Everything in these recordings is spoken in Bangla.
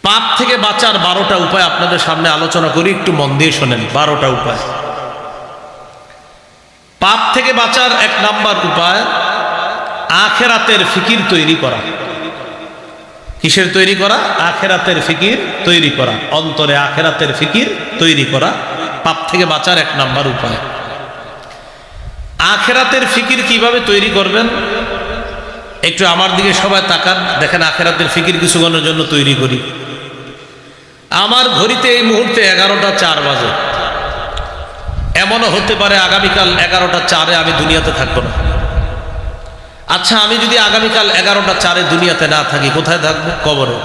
পাপ থেকে বাঁচার 12টা উপায় আপনাদের সামনে আলোচনা করি, একটু মন দিয়ে শোনেন। 12টা উপায়। পাপ থেকে বাঁচার 1 নাম্বার উপায় আখিরাতের ফিকির তৈরি করা। কিসের তৈরি করা? আখিরাতের ফিকির তৈরি করা। অন্তরে আখিরাতের ফিকির তৈরি করা পাপ থেকে বাঁচার 1 নাম্বার উপায়। আখিরাতের ফিকির কিভাবে তৈরি করবেন? একটু আমার দিকে সবাই তাকান, দেখেন আখিরাতের ফিকির কিছুক্ষণের জন্য তৈরি করি। আমার ঘড়িতে এই মুহূর্তে 11টা 4 বাজে। এমনও হতে পারে আগামীকাল 11টা 4-এ আমি দুনিয়াতে থাকবো না। আচ্ছা, আমি যদি আগামীকাল 11টা 4-এ দুনিয়াতে না থাকি, কোথায় থাকবো? কবরে।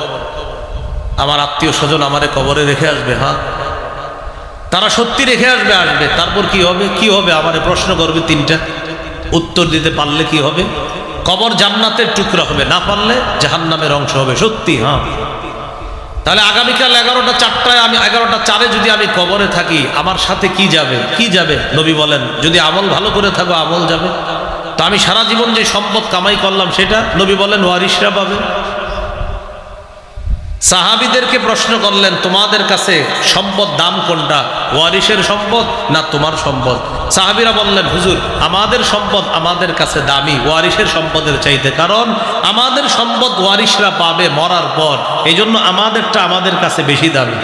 আমার আত্মীয় স্বজন আমারে কবরে রেখে আসবে। হ্যাঁ, তারা সত্যি রেখে আসবে। তারপর কি হবে? কি হবে? আমারে প্রশ্ন করবে 3টা, উত্তর দিতে পারলে কি হবে? কবর জান্নাতের টুকরা হবে, না পারলে জাহান্নামের অংশ হবে। সত্যি? হ্যাঁ। তাহলে আগামীকাল 11টা 4টায় আমি 11টা 4-এ যদি আমি কবরে থাকি, আমার সাথে কি যাবে? কি যাবে? নবী বলেন, যদি আমল ভালো করে থাকো আমল যাবে। তো আমি সারা জীবন যে সম্পদ কামাই করলাম সেটা নবী বলেন ওয়ারিশরা পাবে। সাহাবীদেরকে প্রশ্ন করলেন, তোমাদের কাছে সম্পদ দাম কোনটা? ওয়ারিশের সম্পদ না তোমার সম্পদ? সাহাবীরা বললেন, হুজুর আমাদের সম্পদ আমাদের কাছে দামি ওয়ারিশের সম্পদের চাইতে, কারণ আমাদের সম্পদ ওয়ারিশরা পাবে মরার পর, এই জন্য আমাদেরটা আমাদের কাছে বেশি দামি।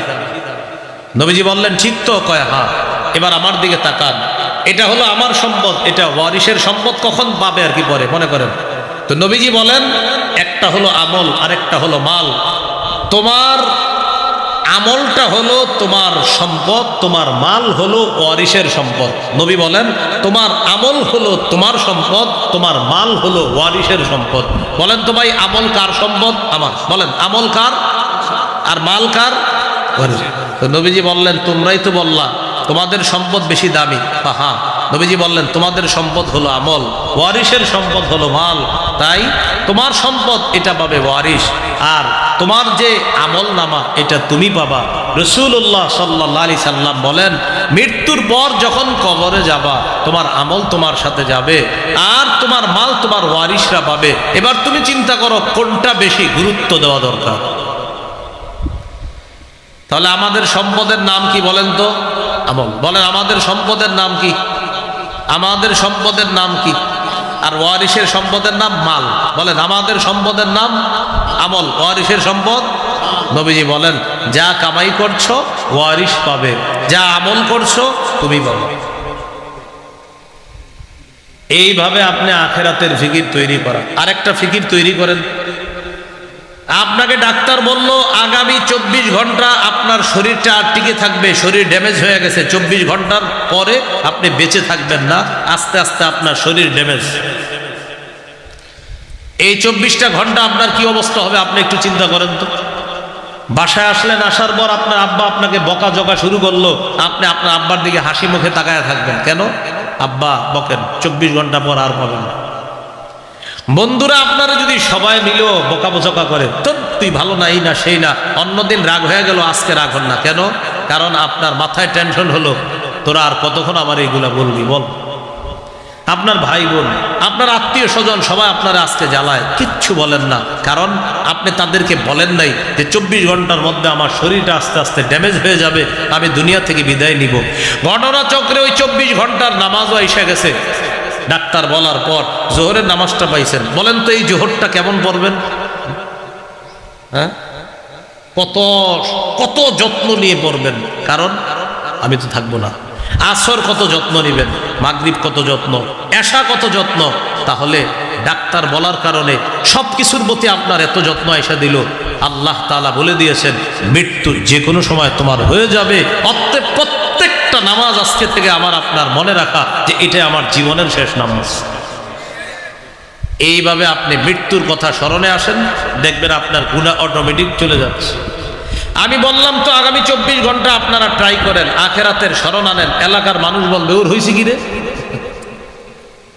নবীজি বললেন, ঠিক তো? কয় হ্যাঁ। এবার আমার দিকে তাকান, এটা হলো আমার সম্পদ, এটা ওয়ারিশের সম্পদ, কখন পাবে আর কি পরে মনে করেন? তো নবীজি বলেন, একটা হলো আমল আর একটা হলো মাল। তোমার আমলটা হলো তোমার সম্পদ, তোমার মাল হলো ওয়ারিশের সম্পদ। নবী বলেন, তোমার আমল হলো তোমার সম্পদ, তোমার মাল হলো ওয়ারিশের সম্পদ। বলেন তো ভাই, আমল কার সম্পদ? আমার। বলেন, আমল কার আর মাল কার? ওয়ারিশ। তো নবীজি বললেন, তোমরাই তো বললা তোমাদের সম্পদ বেশি দামি। হ্যাঁ। নবীজি বললেন, তোমাদের সম্পদ হলো আমল, ওয়ারিশের সম্পদ হলো মাল। তাই তোমার সম্পদ এটা পাবে ওয়ারিশ, আর তোমার যে আমল নামা এটা তুমি পাবা। রাসূলুল্লাহ সাল্লাল্লাহু আলাইহি সাল্লাম বলেন, মৃত্যুর পর যখন কবরে যাবা, তোমার আমল তোমার সাথে যাবে আর তোমার মাল তোমার ওয়ারিশরা পাবে। এবার তুমি চিন্তা করো কোনটা বেশি গুরুত্ব দেওয়া দরকার। তাহলে আমাদের সম্পদের নাম কি বলেন তো? আমল। বলেন, আমাদের সম্পদের নাম কি? আমাদের সম্পদের নাম কি? আর ওয়ারিশের সম্পদের নাম মাল। বলেন, আমাদের সম্পদের নাম আমল, ওয়ারিশের সম্পদ। নবীজি বলেন, যা কামাই করছো ওয়ারিশ পাবে, যা আমল করছো তুমি পাবে। এইভাবে আপনি আখিরাতের ফিকির তৈরি করা। আরেকটা ফিকির তৈরি করেন। আপনাকে ডাক্তার বলল আগামী 24 ঘন্টা আপনার শরীরটা আর টিকে থাকবে, শরীর ড্যামেজ হয়ে গেছে, 24 ঘন্টার পরে আপনি বেঁচে থাকবেন না, আস্তে আস্তে আপনার শরীর ড্যামেজ। এই 24টা ঘন্টা আপনার কি অবস্থা হবে আপনি একটু চিন্তা করেন তো। বাসায় আসলেন, আসার পর আপনার আব্বা আপনাকে বকা জকা শুরু করলো, আপনি আপনার আব্বার দিকে হাসি মুখে তাকায় থাকবেন। কেন? আব্বা বকেন, 24 ঘন্টা পর আর পাবেন না। বন্ধুরা আপনারা যদি সবাই মিলেও বকাবচকা করে, তো তুই ভালো না, এই না সেই না, অন্যদিন রাগ হয়ে গেল, আজকে রাগ হন না কেন? কারণ আপনার মাথায় টেনশন হলো, তোরা আর কতক্ষণ আমার এইগুলা বলবি বল। আপনার ভাই বোন, আপনার আত্মীয় স্বজন সবাই আপনারা আজকে জ্বালায়, কিচ্ছু বলেন না, কারণ আপনি তাদেরকে বলেন নাই যে 24 ঘন্টার মধ্যে আমার শরীরটা আস্তে আস্তে ড্যামেজ হয়ে যাবে, আমি দুনিয়া থেকে বিদায় নিব। ঘটনা চক্রে ওই 24 ঘন্টার নামাজও এসে গেছে। ডাক্তার বলার পর জোহরের নামাজটা পাইছেন। বলেন তো এই জোহরটা কেমন পড়বেন? হ্যাঁ, কত কত যত্ন নিয়ে পড়বেন, কারণ আমি তো থাকবো না। আসর কত যত্ন নেবেন, মাগরিব কত যত্ন, এশা কত যত্ন। তাহলে ডাক্তার বলার কারণে সব কিছুর প্রতি আপনার এত যত্ন এসে দিল। আল্লাহ তাআলা বলে দিয়েছেন, মৃত্যু যে কোনো সময় তোমার হয়ে যাবে, অতএব প্রত্যেকটা নামাজ আজকে থেকে আমার আপনার মনে রাখা যে এটা আমার জীবনের শেষ নামাজ। এইভাবে আপনি মৃত্যুর কথা স্মরণে আসেন, দেখবেন আপনার গুনাহ অটোমেটিক চলে যাচ্ছে। আমি বললাম তো আগামী 24 ঘন্টা আপনারা ট্রাই করেন, আখেরাতের স্মরণ আনেন। এলাকার মানুষ বলবে, ওর হয়েছে কি রে?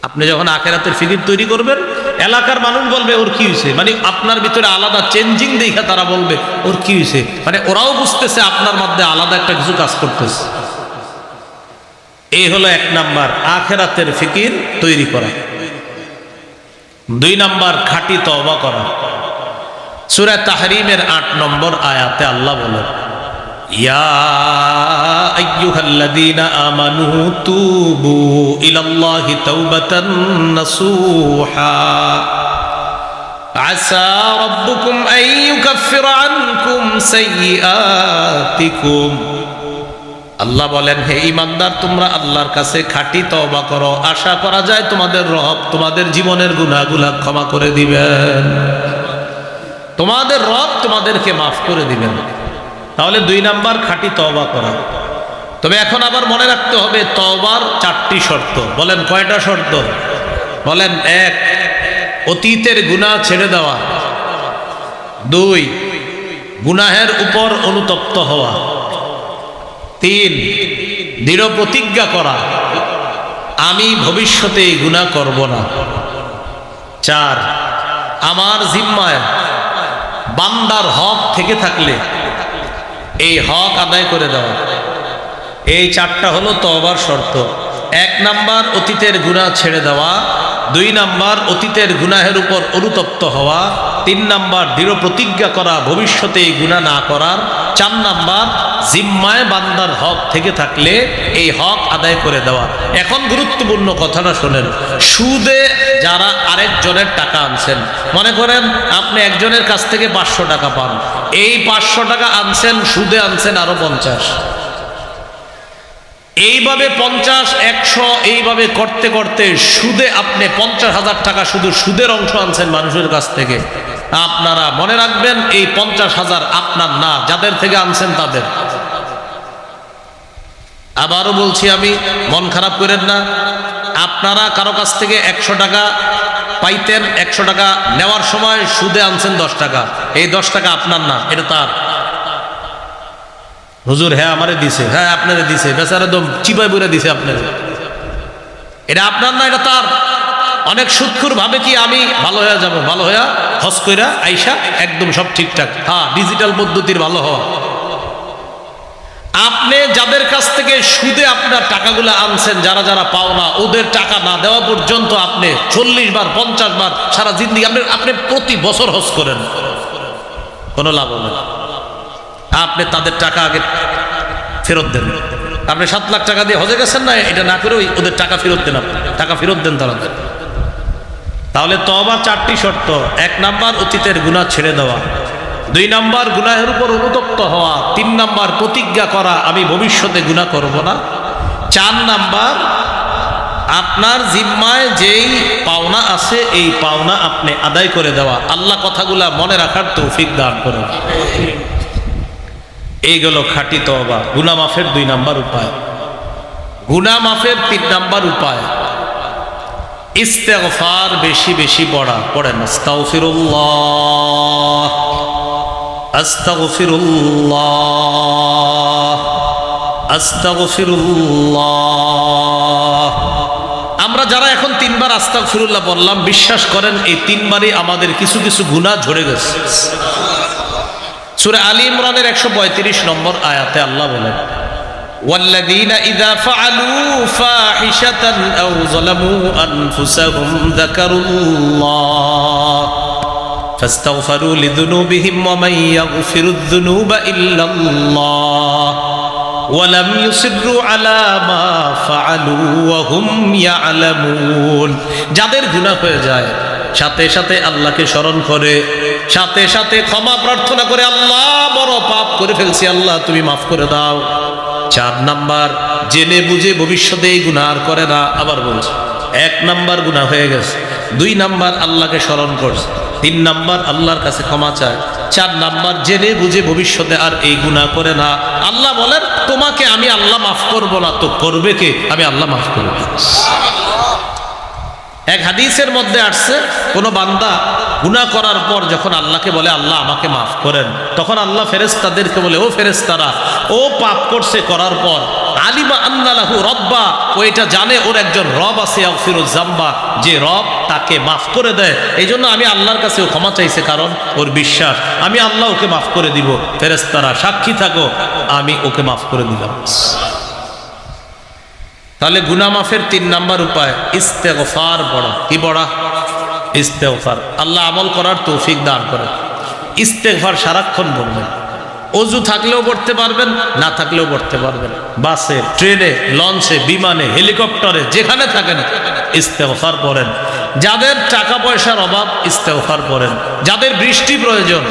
আপনি যখন আখেরাতের ফিকির তৈরি করবেন, এলাকার মানুষ বলবে ওর কি হয়েছে, মানে আপনার ভিতরে আলাদা চেঞ্জিং দেখে তারা বলবে ওর কি হয়েছে, মানে ওরাও বুঝতেছে আপনার মধ্যে আলাদা একটা কিছু কাজ করতেছে। এই হলো 1 নাম্বার, আখেরাতের ফিকির তৈরি করা। 2 নাম্বার, খাঁটি তওবা করা। সূরা তাহরিমের ৮ নম্বর আয়াতে আল্লাহ বলেন, ইয়া আইয়ুহাল্লাযীনা আমানু তুবু ইলাল্লাহি তাওবাতান নাসুহা আসা রাব্বুকুম আন ইউকাফিরা আনকুম সাইয়্যাতিকুম। আল্লাহ বলেন, হে ঈমানদার, তোমরা আল্লাহর কাছে খাঁটি তওবা করো, আশা করা যায় তোমাদের রব তোমাদের জীবনের গুনাহগুলো ক্ষমা করে দিবেন, তোমাদের রব তোমাদেরকে মাফ করে দিবেন। তাহলে ২ নাম্বার খাঁটি তওবা করা। তবে এখন আবার মনে রাখতে হবে তওবার 4টি শর্ত। বলেন কয়টা শর্ত? বলেন ১, অতীতের গুনাহ ছেড়ে দেওয়া। ২, গুনাহের উপর অনুতপ্ত হওয়া। ৩, দৃঢ় প্রতিজ্ঞা করা, আমি ভবিষ্যতে এই গুনাহ করব না। ৪, আমার জিম্মায় বান্দার হক থেকে থাকলে এই হক আদায় করে দেওয়া। এই 4টা হলো তওবার শর্ত। ১ নাম্বার অতীতের গুনাহ ছেড়ে দেওয়া, ২ নাম্বার অতীতের গুনাহের উপর অনুতপ্ত হওয়া, ৩ নাম্বার দৃঢ় প্রতিজ্ঞা করা ভবিষ্যতে এই গুনাহ না করার, ৪ নাম্বার জিম্মায় বান্দার হক থেকে থাকলে এই হক আদায় করে দেওয়া। এখন গুরুত্বপূর্ণ কথাটা শোনেন, সুদে যারা আরেকজনের টাকা আনছেন, মনে করেন আপনি একজনের কাছ থেকে ৫০০ টাকা পান, এই ৫০০ টাকা আনছেন, সুদে আনছেন আরো ৫০, এইভাবে ৫০, ১০০ এইভাবে করতে করতে সুদে আপনি ৫০,০০০ টাকা শুধু সুদের অংশ আনছেন মানুষের কাছ থেকে। আপনারা মনে রাখবেন এই ৫০,০০০ আপনার না, যাদের থেকে আনছেন তাদের। আবারও বলছি, আমি মন খারাপ করেন না, আপনারা কারো কাছ থেকে ১০০ টাকা পাইতেন, ১০০ টাকা নেওয়ার সময় সুদে আনছেন ১০ টাকা, এই ১০ টাকা আপনার না, এটা তার। হুজুর হ্যাঁ আমারে দিছে, হ্যাঁ আপনারে দিছে, বেচারা একদম চিপাই বইরা দিছে আপনারে, এটা আপনার না, এটা তার। অনেক সুদখোর ভাবে কি আমি ভালো হয়ে যাব, ভালো হইয়া হজ কইরা আইসা একদম সব ঠিকঠাক, হ্যাঁ ডিজিটাল পদ্ধতির ভালো হওয়া। আপনি যাদের কাছ থেকে সুদে আপনার টাকাগুলো আনছেন, যারা যারা পাওনা, ওদের টাকা না দেওয়া পর্যন্ত আপনি ৪০ বার ৫০ বার সারা জিন্দেগি আপনি প্রতি বছর হজ করেন, কোনো লাভ হবে না। আপনি তাদের টাকা আগে ফেরত দেন। আপনি ৭ লাখ টাকা দিয়ে হজে গেছেন না, এটা না করে ওদের টাকা ফেরত দেন, আপনি টাকা ফেরত দেন তারা। তাহলে তওবার 4টি শর্ত। ১ নাম্বার অতীতের গুনাহ ছেড়ে দেওয়া, ২ নাম্বার গুনাহের উপর অনুতপ্ত হওয়া, ৩ নাম্বার প্রতিজ্ঞা করা আমি ভবিষ্যতে গুনাহ করব না, ৪ নাম্বার আপনার জিম্মায় যেই পাওনা আছে এই পাওনা আপনি আদায় করে দেওয়া। আল্লাহ কথাগুলা মনে রাখার তৌফিক দান করুন। এইগুলো খাঁটি তওবা। গুনাহ মাফের ২ নাম্বার উপায়। গুনাহ মাফের ৩ নাম্বার উপায় ইস্তেগফার বেশি বেশি পড়া। পড়েন আস্তাগফিরুল্লাহ আস্তাগফিরুল্লাহ আস্তাগফিরুল্লাহ। আমরা যারা এখন ৩ বার আস্তাগফিরুল্লাহ বললাম, বিশ্বাস করেন এই ৩ বারই আমাদের কিছু কিছু গুনাহ ঝরে গেছে। সূরা আলী ইমরানের ১৩৫ নম্বর আয়াতে আল্লাহ বলেন, والذين إذا فعلوا فاحشة أو ظلموا أنفسهم ذكروا الله فاستغفروا لذنوبهم ومن يغفر الذنوب إلا الله ولم يصروا على ما فعلوا وهم يعلمون। যাদের গুনাহ হয়ে যায় সাথে সাথে আল্লাহকে স্মরণ করে, সাথে সাথে ক্ষমা প্রার্থনা করে, আল্লাহ বড় পাপ করে ফেলছি, আল্লাহ তুমি মাফ করে দাও। ৪ নাম্বার জেনে বুঝে ভবিষ্যতে এই গুনাহ আর করে না। আবার বলছে ১ নাম্বার গুনাহ হয়ে গেছে, ২ নাম্বার আল্লাহকে স্মরণ করছে, ৩ নাম্বার আল্লাহর কাছে ক্ষমা চায়, ৪ নাম্বার জেনে বুঝে ভবিষ্যতে আর এই গুনাহ করে না। আল্লাহ বলেন তোমাকে আমি আল্লাহ মাফ করব না তো করবে কে? আমি আল্লাহ মাফ করব। এক হাদিসের মধ্যে আসছে, কোন বান্দা গুনাহ করার পর যখন আল্লাহকে বলে আল্লাহ আমাকে মাফ করেন, তখন আল্লাহ ফেরেশতাদেরকে বলে, ও ফেরেশতারা, ও পাপ করছে, করার পর আলিমা আন্না লাহু রব্বা, ও এটা জানে ওর একজন রব আছে, ইয়াগফিরুয যামবা, যে রব তাকে মাফ করে দেয়। এই জন্য আমি আল্লাহর কাছে ও ক্ষমা চাইছে, কারণ ওর বিশ্বাস আমি আল্লাহ ওকে মাফ করে দিব। ফেরেশতারা সাক্ষী থাকো, আমি ওকে মাফ করে দিলাম। তাহলে গুনাহ মাফের ৩ নাম্বার উপায় ইস্তেগফার পড়া। কি পড়া? ইস্তেগফার। আল্লাহ আমল করার তৌফিক দান করে। ইস্তেগফার সারাক্ষণ বলবেন। অজু থাকলেও পড়তে পারবেন, না থাকলেও পড়তে পারবেন। বাসে, ট্রেনে, লঞ্চে, বিমানে, হেলিকপ্টারে, যেখানে থাকেন ইস্তেগফার পড়েন। যাদের টাকা পয়সার অভাব ইস্তেগফার পড়েন। যাদের বৃষ্টি প্রয়োজন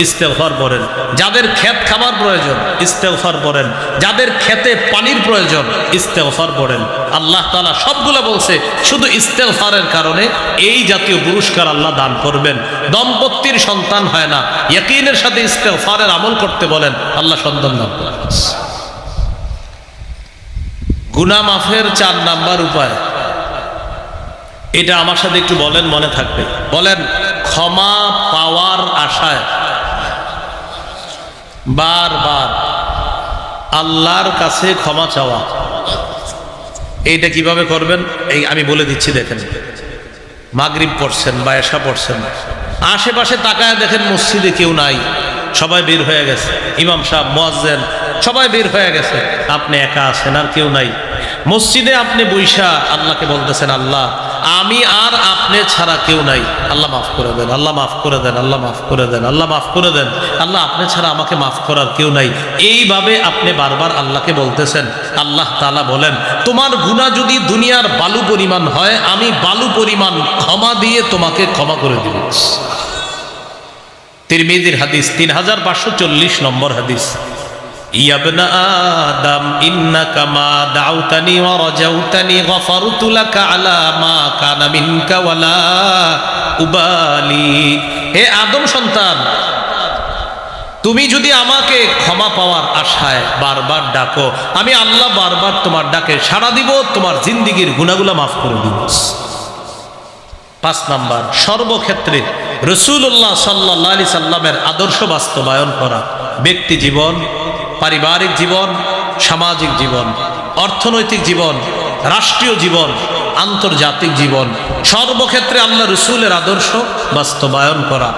ইস্তেগফার পড়েন। যাদের ক্ষেত খাবার প্রয়োজন ইস্তেগফার পড়েন। যাদের খেতে পানির প্রয়োজন ইস্তেগফার পড়েন। আল্লাহ তাআলা সবগুলো বলছে, শুধু ইস্তেগফারের কারণে এই জাতীয় পুরস্কার আল্লাহ দান করবেন। দম্পতির সন্তান হয় না, ইয়াকিনের সাথে ইস্তেগফারের আমল করতে বলেন, আল্লাহ সন্তান দান করবেন। গুনাহ মাফের 4 নাম্বার উপায়, এটা আমার সাথে একটু বলেন, মনে থাকবে। বলেন, ক্ষমা পাওয়ার আশায় বারবার আল্লাহর কাছে ক্ষমা চাওয়া। এইটা কিভাবে করবেন এই আমি বলে দিচ্ছি। দেখেন, মাগরিব পড়ছেন বা এশা পড়ছেন, আশেপাশে তাকায় দেখেন মসজিদে কেউ নাই, সবাই বের হয়ে গেছে, ইমাম সাহেব, মুয়াজ্জিন সবাই বের হয়ে গেছে, আপনি একা আছেন, আর কেউ নাই। মসজিদে আপনি বৈশা আল্লাহকে বলতেছেন, আল্লাহ আমি আর আপনি ছাড়া কেউ নাই, আল্লাহ মাফ করে দেন, আল্লাহ মাফ করে দেন, আল্লাহ মাফ করে দেন, আল্লাহ মাফ করে দেন, আল্লাহ আপনি ছাড়া আমাকে মাফ করার কেউ নাই। এইভাবে আপনি বারবার আল্লাহকে বলতেছেন। আল্লাহ তাআলা বলেন, তোমার গুনাহ যদি দুনিয়ার বালু পরিমাণ হয়, আমি বালু পরিমাণ ক্ষমা দিয়ে তোমাকে ক্ষমা করে দিব। তিরমিজির হাদিস, 3540 নম্বর হাদিস। ইয়া ইবনা আদম ইন্নাকা মা দাউতানি ওয়া রাজাউতানি গফারতু লাকা আলা মা কানা মিনকা ওয়ালা উবালি। হে আদম সন্তান, তুমি যদি আমাকে ক্ষমা পাওয়ার আশায় বারবার ডাকো, আমি আল্লাহ বারবার তোমার ডাকে সাড়া দিব, তোমার জিন্দেগীর গুনাহগুলো মাফ করে দিব। 5 নাম্বার, সর্বক্ষেত্রে রাসূলুল্লাহ সাল্লাল্লাহু আলাইহি সাল্লামের আদর্শ বাস্তবায়ন করা। ব্যক্তি জীবন, পারিবারিক জীবন, সামাজিক জীবন, অর্থনৈতিক জীবন, রাষ্ট্রীয় জীবন, আন্তর্জাতিক জীবন, সর্বক্ষেত্রে আল্লাহ রসুলের আদর্শ বাস্তবায়ন করা।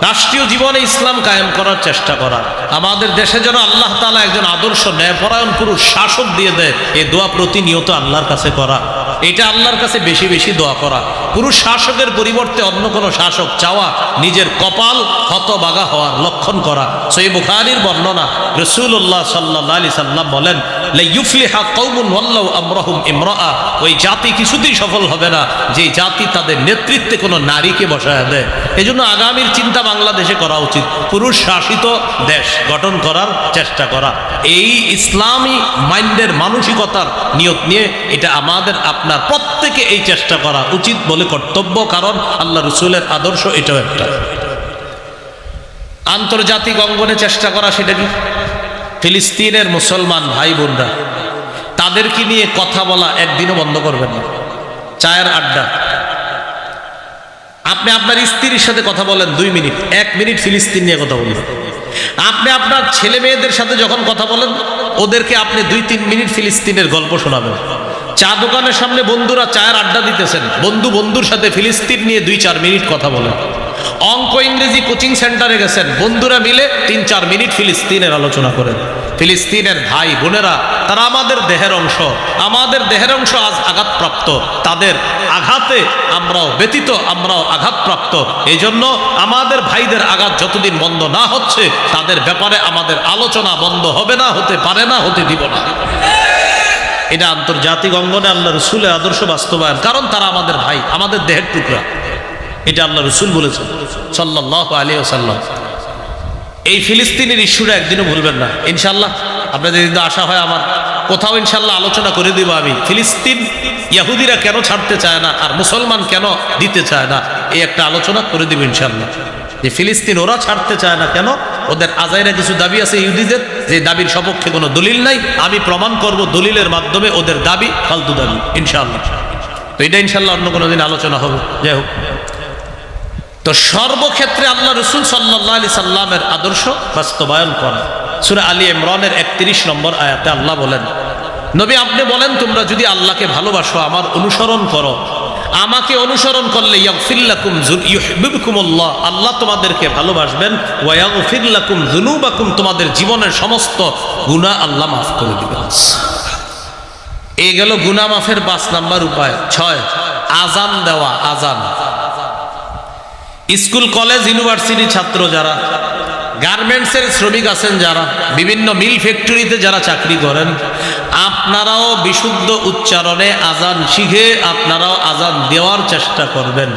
রাষ্ট্রীয় জীবনে ইসলাম কায়েম করার চেষ্টা করা। আমাদের দেশে যেন আল্লাহ তাআলা একজন আদর্শ ন্যায়পরায়ণ পুরুষ শাসক দিয়ে দেয়, এই দোয়া প্রতিনিয়ত আল্লাহর কাছে করা। এটা আল্লাহর কাছে বেশি বেশি দোয়া করা। পুরুষ শাসকের পরিবর্তে অন্য কোনো শাসক চাওয়া নিজের কপাল হতবাগা হওয়ার লক্ষণ করা। সহিহ বুখারীর বর্ণনা, রাসূলুল্লাহ সাল্লাল্লাহু আলাইহি সাল্লাম বলেন, লা ইউফলিহা কওমুন ওয়াল্লাহু আমরাহুম ইমরাআ। ওই জাতি কিছুতেই সফল হবে না যে জাতি তাদের নেতৃত্বে কোনো নারীকে বসায় দেয়। এজন্য আগামীর চিন্তা বাংলাদেশে করা উচিত, পুরুষ শাসিত দেশ গঠন করার চেষ্টা করা। এই ইসলামী মাইন্ডের মানসিকতার নিয়ত নিয়ে এটা আমাদের আপনার প্রত্যেকে এই চেষ্টা করা উচিত বলে কর্তব্য, কারণ আল্লাহ রসুলের আদর্শ এটাও একটা। আন্তর্জাতিক অঙ্গনে চেষ্টা করা, সেটা কি? ফিলিস্তিনের মুসলমান ভাই বোনরা, তাদেরকে নিয়ে কথা বলা একদিনও বন্ধ করবেন না। চায়ের আড্ডা, আপনি আপনার স্ত্রীর সাথে কথা বলেন 2 মিনিট, 1 মিনিট ফিলিস্তিন নিয়ে কথা বলবেন। আপনি আপনার ছেলে মেয়েদের সাথে যখন কথা বলেন, ওদেরকে আপনি 2-3 মিনিট ফিলিস্তিনের গল্প শোনাবেন। চা দোকানের সামনে বন্ধুরা চায়ের আড্ডা দিতেছেন, বন্ধুর সাথে ফিলিস্তিন নিয়ে 2-4 মিনিট কথা বলেন। অঙ্ক ইংরেজি কোচিং সেন্টারে গেছেন, বন্ধুরা মিলে 3-4 মিনিট ফিলিস্তিনের আলোচনা করেন। ফিলিস্তিনের ভাই বোনেরা, তারা আমাদের দেহের অংশ, আমাদের দেহের অংশ আজ আঘাতপ্রাপ্ত। তাদের আঘাতে আমরাও ব্যতীত, আমরাও আঘাতপ্রাপ্ত। এই জন্য আমাদের ভাইদের আঘাত যতদিন বন্ধ না হচ্ছে, তাদের ব্যাপারে আমাদের আলোচনা বন্ধ হবে না, হতে পারে না, হতে দিব না। এটা আন্তর্জাতিক অঙ্গনে আল্লাহ রসুলের আদর্শ বাস্তবায়ন, কারণ তারা আমাদের ভাই, আমাদের দেহের টুকরা। এটা আল্লাহ রসুল বলেছেন সাল্লাল্লাহু আলাইহি ওয়াসাল্লাম। এই ফিলিস্তিনের ইস্যুটা একদিনও ভুলবেন না ইনশাল্লাহ। আপনাদের যদি আশা হয়, আমার কোথাও ইনশাল্লাহ আলোচনা করে দিব আমি, ফিলিস্তিন ইহুদিরা কেন ছাড়তে চায় না আর মুসলমান কেন দিতে চায় না, এই একটা আলোচনা করে দিব ইনশাল্লাহ। যে ফিলিস্তিন ওরা ছাড়তে চায় না কেন, ওদের আজাইরা কিছু দাবি আছে ইহুদিদের, যে দাবির সপক্ষে কোনো দলিল নাই, আমি প্রমাণ করব দলিলের মাধ্যমে ওদের দাবি ফালতু দাবি ইনশাআল্লাহ। তো এটা ইনশাআল্লাহ অন্য কোনো দিন আলোচনা হবে। যাই হোক, তো সর্বক্ষেত্রে আল্লাহ রসুল সাল্লাল্লাহু আলাইহি সাল্লামের আদর্শ বাস্তবায়ন করা। সূরা আলী ইমরানের 31 নম্বর আয়াতে আল্লাহ বলেন, নবী আপনি বলেন, তোমরা যদি আল্লাহকে ভালোবাসো, আমার অনুসরণ করো, আমাকে অনুসরণ করলে ইয়াগফির লাকুম ইউহিব্বুকুমুল্লাহ, আল্লাহ তোমাদেরকে ভালোবাসবেন, ওয়া ইয়াগফির লাকুম যুনুবাকুম, তোমাদের জীবনের সমস্ত গুনাহ আল্লাহ মাফ করে দিবেন। এই গেল গুনাহ মাফের 5 নাম্বার উপায়। 6, আজান দেওয়া। আজান, স্কুল কলেজ ইউনিভার্সিটি ছাত্র যারা, গার্মেন্টসের শ্রমিক আছেন যারা, বিভিন্ন মিল ফ্যাক্টরিতে যারা চাকরি করেন, আপনারাও বিশুদ্ধ উচ্চারণে আজান শিখে আপনারাও আজান দেওয়ার চেষ্টা করবেন।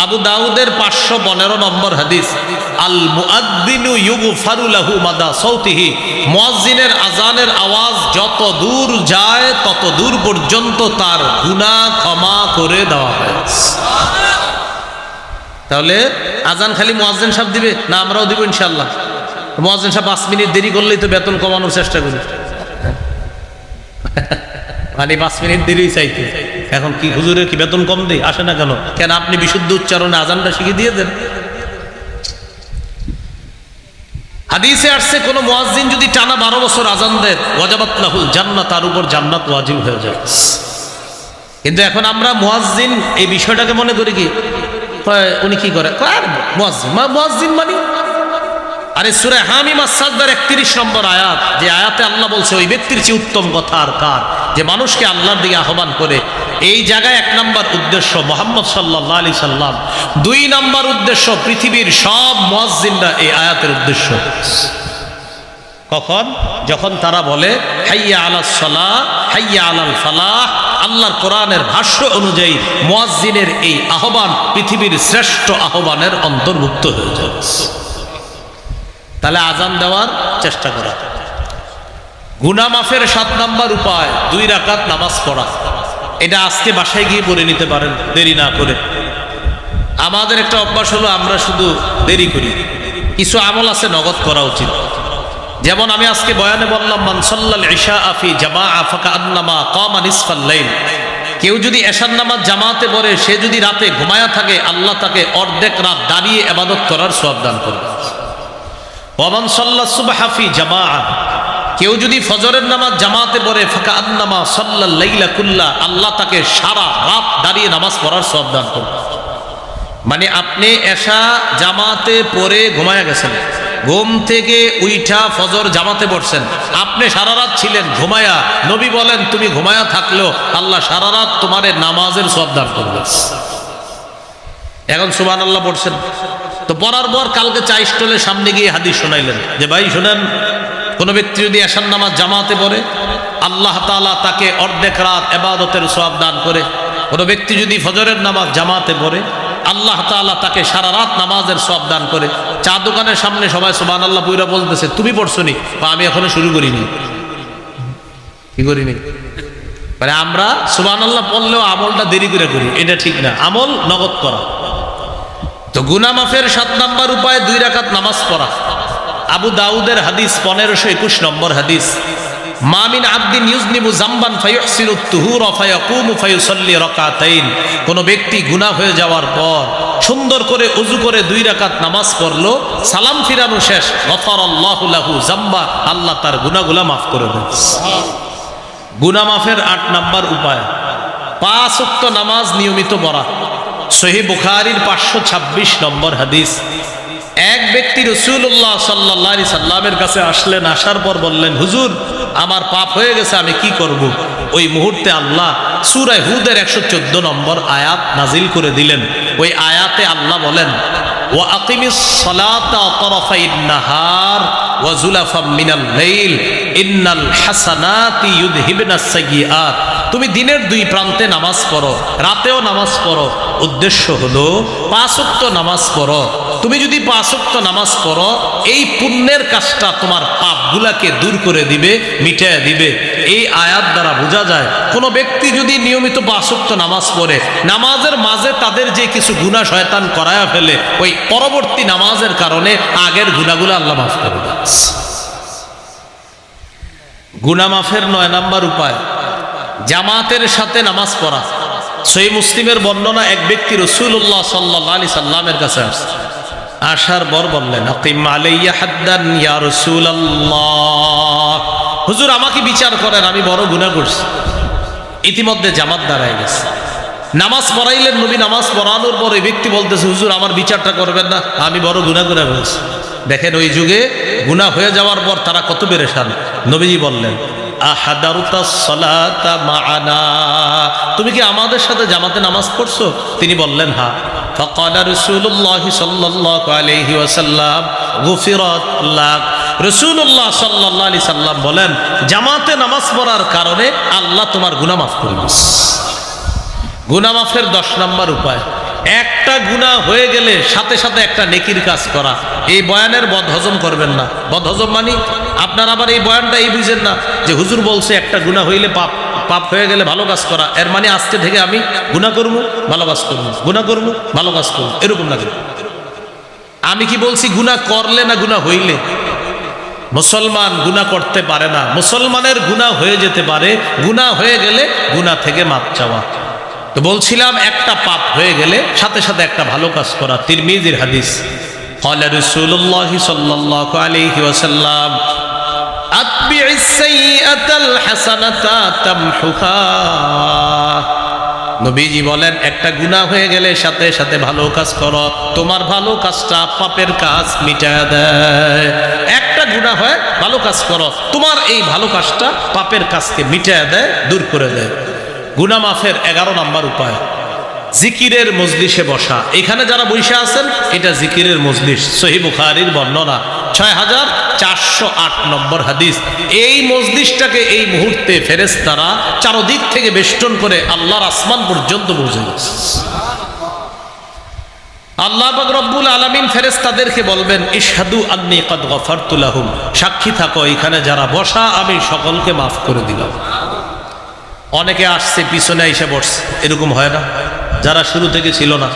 আবু দাউদের 515 নম্বর হাদিস, আল মুআদ্দিনু ইউগফারু লাহু মাদা সাউতিহি, মুয়াজ্জিনের আজানের আওয়াজ যত দূর যায় তত দূর পর্যন্ত তার গুনাহ ক্ষমা করে দেওয়া হয়। তাহলে আজান খালি মুয়াজ্জিন সাহেব দিবে না, আমরাও দিব ইনশাআল্লাহ? মুয়াজ্জিন সাহেব 5 মিনিট দেরি করলেই তো বেতন কমানোর চেষ্টা করি, মানে 5 মিনিট দেরি চাইতে। এখন কি হুজুরের কি বেতন কম দেয়? আসে না কেন? কেন আপনি বিশুদ্ধ উচ্চারণে আজানটা শিখিয়ে দিয়ে দেন। হাদিসে আসছে কোন মুয়াজ্জিন যদি টানা 12 বছর আজান দেন, ওয়াজাবাত লাহুল জান্নাত, তার উপর জান্নাত ওয়াজিব হয়ে যায়। কিন্তু এখন আমরা মুয়াজ্জিন এই বিষয়টাকে মনে করি কি, উনি কি করে, মুয়াজ্জিন মানে, আরে সূরা হামিম আস-সাজদার 31 নম্বর আয়াত, যে আয়াতে আল্লাহ বলছে ওই ব্যক্তির চেয়ে উত্তম কথা আর কার, যে মানুষকে আল্লাহর দিকে আহ্বান করে। এই জায়গায় 1 নম্বর উদ্দেশ্য মুহাম্মদ সাল্লাল্লাহু আলাইহি সাল্লাম, 2 নম্বর উদ্দেশ্য পৃথিবীর সব মুয়াজ্জিনরা এই আয়াতের উদ্দেশ্য। কখন? যখন তারা বলে হাইয়া আলাস সালাহ হাইয়া আলাল ফালাহ। আল্লাহর কোরআনের ভাষ্য অনুযায়ী মুয়াজ্জিনের এই আহ্বান পৃথিবীর শ্রেষ্ঠ আহ্বানের অন্তর্ভুক্ত হয়ে যায়। তাহলে আজান দেওয়ার চেষ্টা করা। গুনাহ মাফের 7 নম্বর উপায় 2 রাকাত নামাজ পড়া। এটা আজকে বাসায় গিয়ে পড়ে নিতে পারেন দেরি না করে। আমাদের একটা অভ্যাস হলো আমরা শুধু দেরি করি। কিছু আমল আছে নগদ করা উচিত। যেমন আমি আজকে বয়ানে বললাম, মান সাল্লাল ইশা ফি জামাআ ফাকান্নামা কামা নিসফাল লাইল। কেউ যদি এশার নামাজ জামাতে পড়ে, সে যদি রাতে ঘুমায়া থাকে, আল্লাহ তাকে অর্ধেক রাত দাঁড়িয়ে ইবাদত করার সওয়াব দান করবে। ওয়া মান সাল্লা সুবহা ফি জামাআ, কেউ যদি ফজরের নামাজ জামাতে পড়ে, ফাকান্নামা সাল্লাল লাইলা কুল্লা, আল্লাহ তাকে সারা রাত দাঁড়িয়ে নামাজ পড়ার সওয়াব দান করবে। মানে আপনি এশা জামাতে পড়ে ঘুমায়া গেছেন, ঘুম থেকে উইঠা ফজর জামাতে পড়ছেন, আপনি সারা রাত ছিলেন ঘুমায়া। নবী বলেন তুমি ঘুমায়া থাকলেও আল্লাহ সারা রাত তোমার নামাজের সওয়াব দান করবে। এখন সুবহানাল্লাহ পড়ছেন তো, পড়ার পর কালকে চা স্টলের সামনে গিয়ে হাদিস শোনাইলেন যে ভাই শুনেন, কোন ব্যক্তি যদি এশার নামাজ জামাতে পড়ে, আল্লাহ তাআলা তাকে অর্ধেক রাত ইবাদতের সওয়াব দান করে। কোন ব্যক্তি যদি ফজরের নামাজ জামাতে পড়ে, আল্লাহ তাআলা তাকে সারা রাত নামাজের সওয়াব দান করে। চা দোকানের সামনে সবাই সুবহানাল্লাহ পুরা বলতেছে, তুমি পড়ছো নি? আমি এখনো শুরু করিনি। কি করিনি? মানে আমরা সুবহানাল্লাহ পড়লেও আমলটা দেরি করে করি, এটা ঠিক না। আমল নগদ করা। তো গুনাহ মাফের 7 নম্বর উপায় 2 রাকাত নামাজ পড়া। আবু দাউদের হাদিস 1521 নম্বর হাদিস, মা মিন আবদিন ইউযনিবু যামবান ফায়ুহসিনু তুহুরা ফায়াকুমু ফায়ুসাল্লি রাকাতাইন। কোন ব্যক্তি গুনাহ হয়ে যাওয়ার পর সুন্দর করে ওযু করে 2 রাকাত নামাজ পড়লো, সালাম ফিরানো শেষ, গফারাল্লাহু লাহু যামবা, আল্লাহ তার গুনাহগুলো মাফ করে দেন। গুনাহ মাফের 8 নম্বর উপায় 5 ওয়াক্ত নামাজ নিয়মিত পড়া। সহিহ বুখারীর 526 নম্বর হাদিস, এক ব্যক্তি রাসূলুল্লাহ সাল্লাল্লাহু আলাইহি সাল্লামের কাছে আসলেন। আসার পর বললেন, হুজুর আমার পাপ হয়ে গেছে, আমি কি করব? ওই মুহূর্তে আল্লাহ সূরা হুদের 114 নম্বর আয়াত নাজিল করে দিলেন। ওই আয়াতে আল্লাহ বলেন, ওয়া আকিমিস সালাতা তারাফাইন নাহার ওয়া যুলাফাম মিনাল লাইল ইন্নাল হাসানাতি ইউযহিবনাস সাইয়্যাত। তুমি দিনের 2 প্রান্তে নামাজ পড়ো, রাতেও নামাজ পড়ো। উদ্দেশ্য হলো 5 ওয়াক্ত নামাজ পড়ো। তুমি যদি 5 ওয়াক্ত নামাজ পড়ো, এই পুণ্যের কাজটা তোমার পাপগুলাকে দূর করে দিবে, মিটিয়ে দিবে। এই আয়াত দ্বারা বোঝা যায়, কোনো ব্যক্তি যদি নিয়মিত 5 ওয়াক্ত নামাজ পড়ে, নামাজের মাঝে তাদের যে কিছু গুনাহ শয়তান করায়া ফেলে, ওই পরবর্তী নামাজের কারণে আগের গুনাহগুলো আল্লাহ মাফ করে দেন। গুনাহ মাফের 9 নম্বর উপায় জামাতের সাথে নামাজ পড়া। সহিহ মুসলিমের বর্ণনা, এক ব্যক্তি রাসূলুল্লাহ সাল্লাল্লাহু আলাইহি সাল্লামের কাছে আসছে। আসার পর বললেন, আকিম আলাইয়া হাদ্দান ইয়া রাসূলুল্লাহ, হুজুর আমাকে বিচার করেন, আমি বড় গুনাহ করছি। ইতিমধ্যে জামাত দাঁড়ায় গেছে, নামাজ পড়াইলেন নবী। নামাজ পড়ানোর পর এই ব্যক্তি বলতেছে, হুজুর আমার বিচারটা করবেন না, আমি বড় গুনাহ করে ফেলেছি। দেখেন ওই যুগে গুনাহ হয়ে যাওয়ার পর তারা কত পেরেশান। নবীজি বললেন, আহাদারুতাস সালাতা মাআনা, তুমি কি আমাদের সাথে জামাতে নামাজ পড়ছো? তিনি বললেন হ্যাঁ। فقال رسول الله صلى الله عليه وسلم غفرت لك রাসূলুল্লাহ সাল্লাল্লাহু আলাইহি সাল্লাম বলেন জামাতে নামাজ পড়ার কারণে আল্লাহ তোমার গুনাহ মাফ করবেন। গুনাহ মাফের 10 নম্বর উপায়, একটা গুনাহ হয়ে গেলে সাথে সাথে একটা নেকির কাজ করা। এই বয়ানের বদহজম করবেন না। বদহজম মানে আপনার আবার এই বয়ানটা এই বুঝেন না যে হুজুর বলছে একটা গুনাহ হইলে পাপ হয়ে গেলে ভালো কাজ করা, এর মানে আজকে থেকে আমি গুনাহ করব ভালো কাজ করব, গুনাহ করব ভালো কাজ করব, এরকম না। আমি কি বলছি গুনাহ করলে না গুনাহ হইলে? মুসলমান গুনাহ করতে পারে না, মুসলমানের গুনাহ হয়ে যেতে পারে, গুনাহ হয়ে গেলে গুনাহ থেকে মাপ চাওয়া। তো বলছিলাম একটা পাপ হয়ে গেলে সাথে সাথে একটা ভালো কাজ করা। তিরমিজির হাদিস, ক্বালা রাসূলুল্লাহ সাল্লাল্লাহু আলাইহি ওয়াসাল্লাম আতবি'is সাইয়্যাতাল হাসানাতা তামহুহা। নবীজি বলেন একটা গুনাহ হয়ে গেলে সাথে সাথে ভালো কাজ করো, তোমার ভালো কাজটা পাপের কাজ মিটায় দেয়। একটা গুনাহ হয় ভালো কাজ করো, তোমার এই ভালো কাজটা পাপের কাজকে মিটায় দেয়, দূর করে দেয়। গুনাহ মাফের 11 নম্বর উপায়, জিকিরের মজলিসে বসা। এখানে যারা বসে আছেন এটা জিকিরের মজলিস। সহিহ বুখারীর বর্ণনা 6408 নম্বর হাদিস। এই মজলিসটাকে এই মুহূর্তে ফেরেশতারা চারদিক থেকে বেষ্টন করে আল্লাহর আসমান পর্যন্ত পৌঁছে গেছে। আল্লাহ পাক রব্বুল আলামিন ফেরেশতাদেরকে বলবেন ইশহাদু আন্নী ক্বাদ গফারতু লাহুম, সাক্ষী থাকো এখানে যারা বসা আমি সকলকে মাফ করে দিলাম। অনেকে আসছে পিছনে এসে বসছে, এরকম হয় না? যারা শুরু থেকে ছিল না,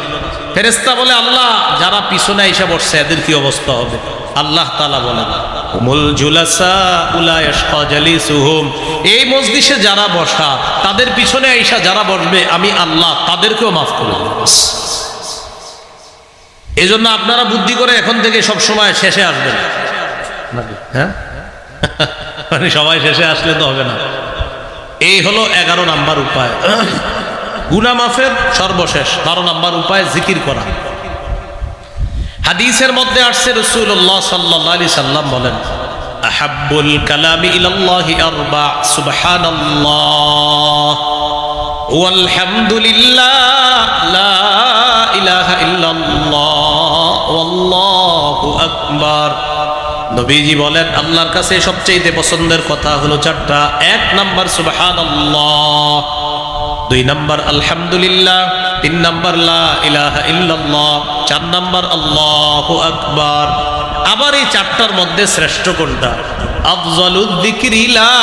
ফেরেশতা বলে আল্লাহ যারা পিছনে এসে বসছে এদের কি অবস্থা হবে? আল্লাহ তাআলা বলেন হুমুল জুলাসা উলা ইয়াশকা জালিসুহুম, এই মজলিসে যারা বসা তাদের পিছনে আইসা যারা বসবে আমি আল্লাহ তাদেরকেও মাফ করে দেব। এই জন্য আপনারা বুদ্ধি করে এখন থেকে সব সময় শেষে আসবেন, হ্যাঁ মানে সবাই শেষে আসলে তো হবে না। এই হলো 11 নম্বর উপায়। গুনাহ মাফের সর্বশেষ 12 নম্বর উপায় জিকির করা। হাদিসের মধ্যে আসছে রাসূলুল্লাহ সাল্লাল্লাহু আলাইহি সাল্লাম বলেন আহাব্বুল কালামি ইলাল্লাহি আরবা, সুবহানাল্লাহ ওয়াল হামদুলিল্লাহ লা ইলাহা ইল্লাল্লাহ ওয়াল্লাহু আকবার। নবীজি বলেন আল্লাহর কাছে সবচেয়ে পছন্দের কথা হলো 4টা। 1 নাম্বার সুবহানাল্লাহ, 2 নাম্বার আলহামদুলিল্লাহ, 3 নাম্বার লা ইলাহা ইল্লাল্লাহ, 4 নাম্বার আল্লাহু আকবার। আবার এই 4টার মধ্যে শ্রেষ্ঠ কোনটা? আফজালুয যিকরি লা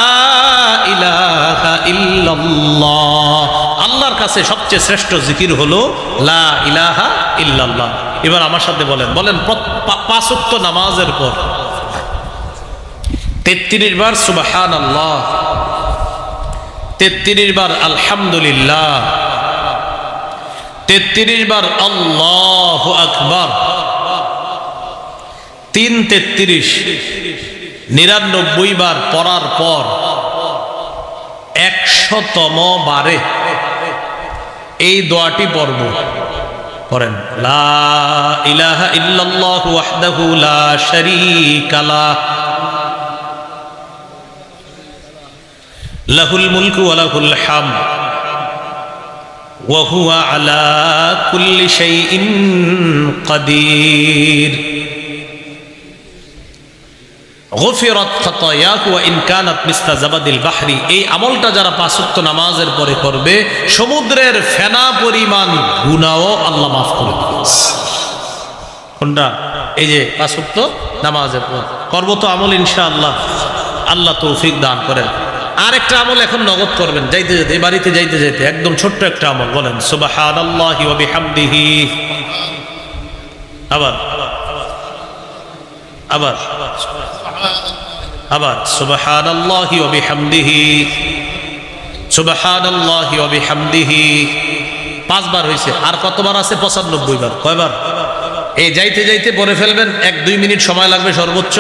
ইলাহা ইল্লাল্লাহ। আল্লাহর কাছে সবচেয়ে শ্রেষ্ঠ জিকির হলো লা ইলাহা ইল্লাল্লাহ। এবার আমার সাথে বলেন 5 ওয়াক্ত নামাজের পর 33 বার সুবহানাল্লাহ, 33 বার আলহামদুলিল্লাহ, 33 বার আল্লাহু আকবার, 33 99 বার পড়ার পর 100তম বারে এই দোয়াটি পড়ব। পড়েন লা ইলাহা ইল্লাল্লাহু ওয়াহদাহু লা শারীকা লাহ লাহুল মুলকু ওয়া লাহুল হামদ ওয়া হুয়া আলা কুল্লি শাইইন কাদির গফিরাত খাতায়াকু ওয়া ইন কানাত মিসলা জাবাদিল বাহরি। এই আমলটা যারা 5 ওয়াক্ত নামাজের পরে করবে সমুদ্রের ফেনা পরিমাণ গুনাহও আল্লাহ মাফ করে দিবেন। কোনটা? এই যে 5 ওয়াক্ত নামাজের পর করব তো আমল ইনশাআল্লাহ, আল্লাহ তৌফিক দান করেন। আরেকটা আমল এখন নগদ করবেন, যাইতে যেতে বাড়িতে যাইতে যাইতে একদম ছোট্ট একটা আমল বলেন সুবহানাল্লাহি ওয়া বিহামদিহি। আবার আবার আবার সুবহানাল্লাহি ওয়া বিহামদিহি, সুবহানাল্লাহি ওয়া বিহামদিহি। 5 বার হয়েছে, আর কতবার আছে? 95 বার। কয়বার? এই যাইতে যাইতে পড়ে ফেলবেন, 1-2 মিনিট সময় লাগবে সর্বোচ্চ।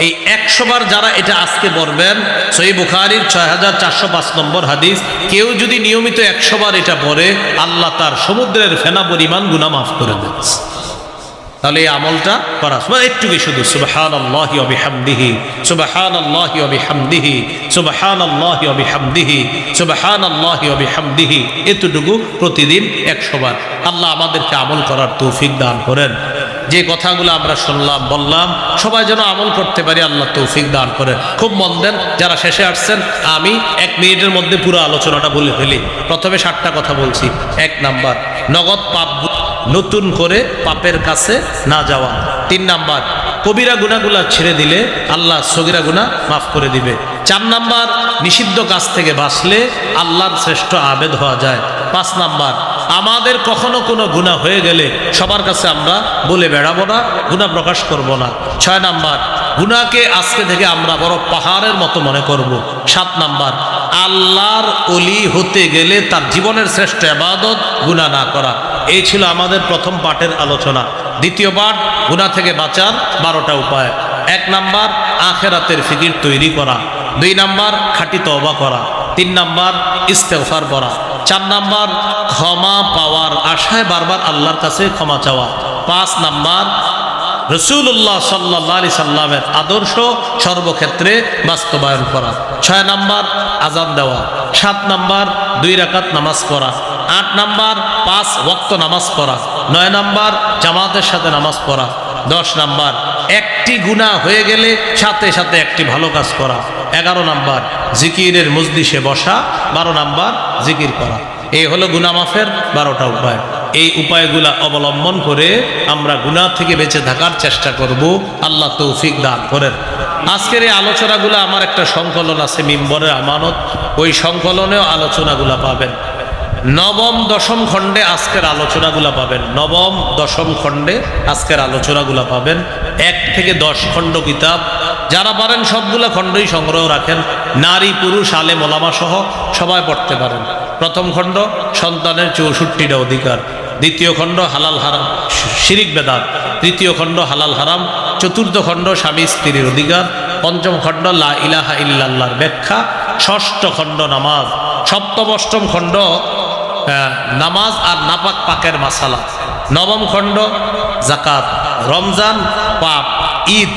এই 100 বার যারা এটা আজকে পড়বেন, সহিহ বুখারীর 6405 নম্বর হাদিস, কেউ যদি নিয়মিত 100 বার এটা পড়ে আল্লাহ তার সমুদ্রের ফেনা পরিমাণ গুনাহ মাফ করে দেন। তাহলে এই আমলটা করা একটুকুই শুধু সুবহানাল্লাহি ওয়া বিহামদিহি, সুবহানাল্লাহি ওয়া বিহামদিহি, সুবহানাল্লাহি ওয়া বিহামদিহি, সুবহানাল্লাহি ওয়া বিহামদিহি, এতটুকু প্রতিদিন 100 বার। আল্লাহ আমাদেরকে আমল করার তৌফিক দান করেন। যে কথাগুলো আমরা শুনলাম বললাম সবাই যেন আমল করতে পারি, আল্লাহ তৌফিক দান করেন। খুব মন দেন যারা শেষে আসছেন, আমি 1 মিনিটের মধ্যে পুরো আলোচনাটা বলে ফেলি। প্রথমে 7টা কথা বলছি। 1 নাম্বার, নগদ পাপ নতুন করে পাপের কাছে না যাওয়া। 3 নাম্বার, কবিরা গুনাহগুলো ছেড়ে দিলে আল্লাহ সগীরা গুনাহ মাফ করে দিবে। 4 নাম্বার, নিষিদ্ধ কাজ থেকে বাঁচলে আল্লাহর শ্রেষ্ঠ আবেদ হওয়া যায়। 5 নাম্বার, আমাদের কখনো কোনো গুনাহ হয়ে গেলে সবার কাছে আমরা বলে বেড়াবো না, গুনাহ প্রকাশ করব না। 6 নাম্বার, গুনাহকে আজকে থেকে আমরা বড় পাহাড়ের মতো মনে করব। 7 নাম্বার, আল্লাহর ওলি হতে গেলে তার জীবনের শ্রেষ্ঠ ইবাদত গুনাহ না করা। এই ছিল আমাদের প্রথম পাঠের আলোচনা। দ্বিতীয় পাঠ, গুনাহ থেকে বাঁচার 12টা উপায়। 1 নাম্বার, আখিরাতের ফিকির তৈরি করা। 2 নাম্বার, খাঁটি তওবা করা। 3 নাম্বার, ইস্তেগফার করা। 4 নাম্বার, ক্ষমা পাওয়ার আশায় বারবার আল্লাহর কাছে ক্ষমা চাওয়া। 5 নাম্বার, রাসূলুল্লাহ সাল্লাল্লাহু আলাইহি সাল্লামের আদর্শ সর্বক্ষেত্রে বাস্তবায়ন করা। 6 নাম্বার, আযান দেওয়া। 7 নাম্বার, 2 রাকাত নামাজ পড়া। 8 নাম্বার, 5 ওয়াক্ত নামাজ পড়া। 9 নাম্বার, জামাতের সাথে নামাজ পড়া। 10 নাম্বার, একটি গুনাহ হয়ে গেলে সাথে সাথে একটি ভালো কাজ করা। 11 নাম্বার, জিকিরের মজলিসে বসা। 12 নাম্বার, জিকির করা। এই হলো গুনাহ মাফের 12টা উপায়। এই উপায়গুলা অবলম্বন করে আমরা গুনাহ থেকে বেঁচে থাকার চেষ্টা করব। আল্লাহ তৌফিক দান করেন। আজকের এই আলোচনাগুলো আমার একটা সংকলন আছে, মিম্বরের আমানত, ওই সংকলনেও আলোচনাগুলা পাবেন। নবম দশম খণ্ডে আজকের আলোচনাগুলা পাবেন। নবম দশম খণ্ডে আজকের আলোচনাগুলা পাবেন। 1 থেকে 10 খণ্ড কিতাব, যারা পারেন সবগুলা খণ্ডই সংগ্রহ রাখেন। নারী পুরুষ আলেম ওলামা সহ সবাই পড়তে পারেন। প্রথম খণ্ড, সন্তানের 64টা অধিকার। দ্বিতীয় খণ্ড, হালাল হারাম শিরিক বেদাত। তৃতীয় খণ্ড, হালাল হারাম। চতুর্থ খণ্ড, স্বামী স্ত্রীর অধিকার। পঞ্চম খণ্ড, লা ইলাহা ইল্লাল্লাহর ব্যাখ্যা। ষষ্ঠ খণ্ড, নামাজ। সপ্তম অষ্টম খণ্ড, নামাজ আর নাপাক পাকের মাসালা। নবম খণ্ড, জাকাত, রমজান, পাপ, ঈদ।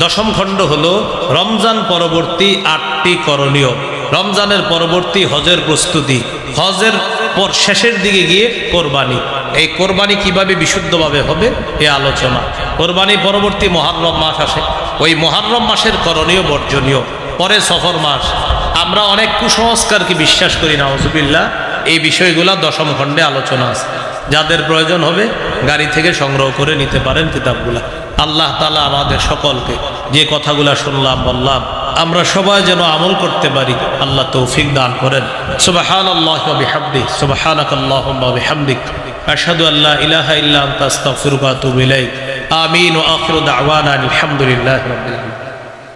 দশম খণ্ড হলো রমজান পরবর্তী 8টি করণীয়। রমজানের পরবর্তী হজের প্রস্তুতি। হজের পর শেষের দিকে গিয়ে কোরবানি। এই কোরবানি কিভাবে বিশুদ্ধভাবে হবে এ আলোচনা। কোরবানি পরবর্তী মুহররম মাস আসে, ওই মুহররম মাসের করণীয় বর্জনীয়। পরে সফর মাস। আমরা অনেক কুসংস্কারকে বিশ্বাস করি, নাউজুবিল্লাহ। এই বিষয়গুলো দশম খণ্ডে আলোচনা আছে। যাদের প্রয়োজন হবে গাড়ি থেকে সংগ্রহ করে নিতে পারেন কিতাবগুলা। আল্লাহ তাআলা আমাদের সকলকে যে কথাগুলা শুনলাম বললাম আমরা সবাই যেন আমল করতে পারি, আল্লাহ তৌফিক দান করেন। সুবহানাল্লাহি ওয়া বিহামদিহি, সুবহানাকাল্লাহুম্মা ওয়া বিহামদিক, আশহাদু আল্লা ইলাহা ইল্লা আনতা আস্তাগফিরুকা ওয়া আতুবু ইলাইক। আমিন ওয়া আখিরু দাওয়ানা আলহামদুলিল্লাহি রাব্বিল আলামিন।